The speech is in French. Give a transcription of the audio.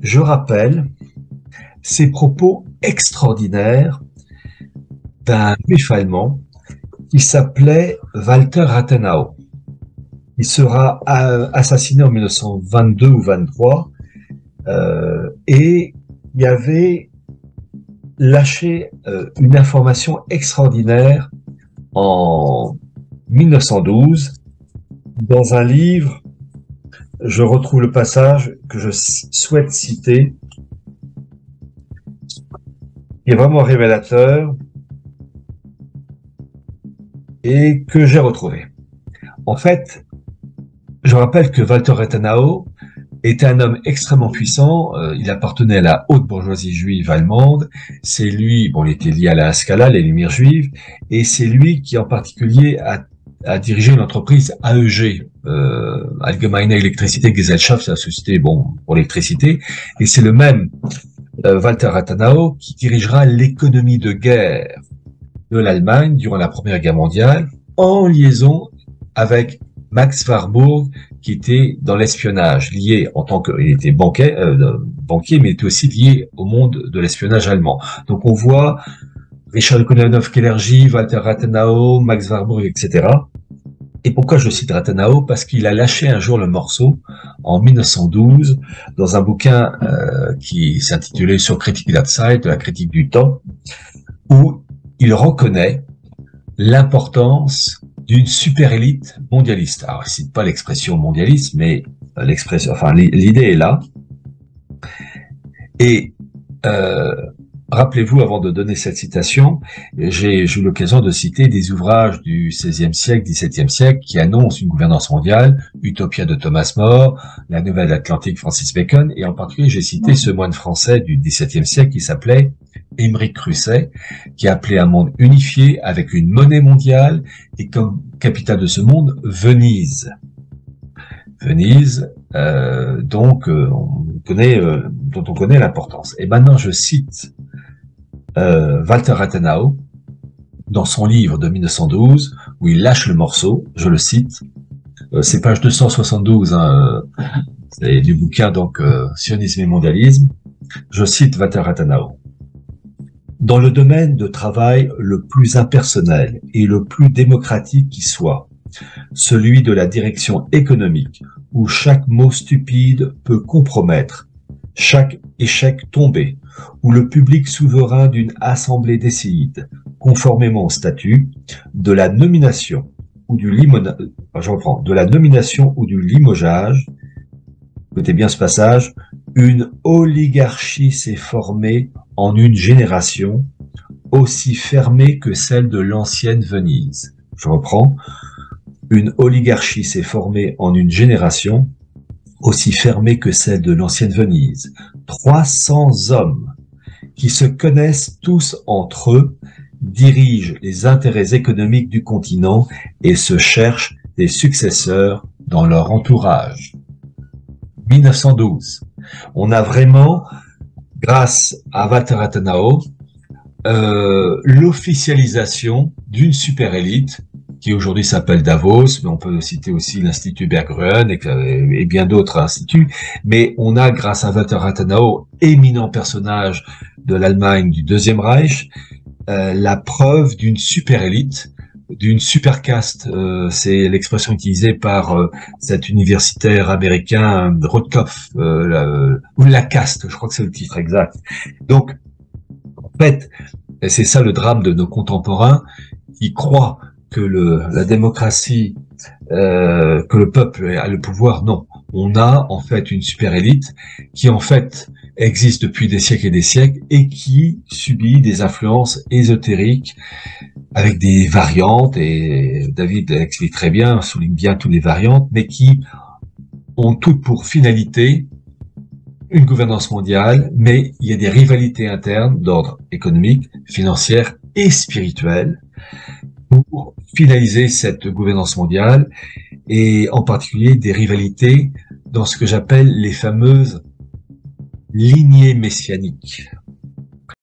je rappelle ces propos extraordinaires d'un juif allemand qui s'appelait Walter Rathenau. Il sera assassiné en 1922 ou 23 et il avait lâché une information extraordinaire en 1912 dans un livre. Je retrouve le passage que je souhaite citer, qui est vraiment révélateur et que j'ai retrouvé. En fait, je rappelle que Walter Rathenau était un homme extrêmement puissant. Il appartenait à la haute bourgeoisie juive allemande. C'est lui, bon, il était lié à la Scala, les Lumières juives, et c'est lui qui, en particulier, a dirigé l'entreprise AEG, Allgemeine Elektrizitätsgesellschaft, la société, bon, pour l'électricité. Et c'est le même Walter Rathenau qui dirigera l'économie de guerre de l'Allemagne durant la Première Guerre mondiale, en liaison avec Max Warburg, qui était dans l'espionnage, lié en tant que, il était banquier, mais il était aussi lié au monde de l'espionnage allemand. Donc on voit Richard Kononov-Kellergy, Walter Rathenau, Max Warburg, etc. Et pourquoi je cite Rathenau? Parce qu'il a lâché un jour le morceau en 1912 dans un bouquin qui s'intitulait Sur Kritik der Zeit, de la critique du temps, où il reconnaît l'importance d'une super élite mondialiste. Alors, il cite pas l'expression mondialiste, mais l'expression, enfin, l'idée est là. Et rappelez-vous, avant de donner cette citation, j'ai eu l'occasion de citer des ouvrages du XVIe siècle, XVIIe siècle, qui annoncent une gouvernance mondiale, Utopia de Thomas More, La Nouvelle Atlantique, Francis Bacon, et en particulier, j'ai cité ce moine français du XVIIe siècle qui s'appelait Émeric Crusset, qui appelait un monde unifié avec une monnaie mondiale et comme capitale de ce monde, Venise. Venise, dont on connaît l'importance. Et maintenant, je cite Walter Rathenau dans son livre de 1912 où il lâche le morceau. Je le cite. C'est page 272, c'est du bouquin donc Sionisme et mondialisme. Je cite Walter Rathenau. Dans le domaine de travail le plus impersonnel et le plus démocratique qui soit, celui de la direction économique, où chaque mot stupide peut compromettre, chaque échec tomber, où le public souverain d'une assemblée décide, conformément au statut, de la nomination ou du limogeage, écoutez bien ce passage, une oligarchie s'est formée en une génération aussi fermée que celle de l'ancienne Venise. Je reprends. Une oligarchie s'est formée en une génération aussi fermée que celle de l'ancienne Venise. 300 hommes qui se connaissent tous entre eux dirigent les intérêts économiques du continent et se cherchent des successeurs dans leur entourage. 1912. On a vraiment, grâce à Walter Rathenau, l'officialisation d'une super élite qui aujourd'hui s'appelle Davos, mais on peut citer aussi l'Institut Berggruen et bien d'autres instituts. Mais on a, grâce à Walter Rathenau, éminent personnage de l'Allemagne du Deuxième Reich, la preuve d'une super élite, d'une super caste. C'est l'expression utilisée par cet universitaire américain Rothkopf, ou la caste, je crois que c'est le titre exact. Donc, en fait, c'est ça le drame de nos contemporains qui croient que la démocratie, que le peuple a le pouvoir. Non, on a en fait une super élite qui en fait existe depuis des siècles et des siècles et qui subit des influences ésotériques avec des variantes, et David explique très bien, souligne bien toutes les variantes, mais qui ont toutes pour finalité une gouvernance mondiale, mais il y a des rivalités internes d'ordre économique, financière et spirituel pour finaliser cette gouvernance mondiale, et en particulier des rivalités dans ce que j'appelle les fameuses lignées messianiques.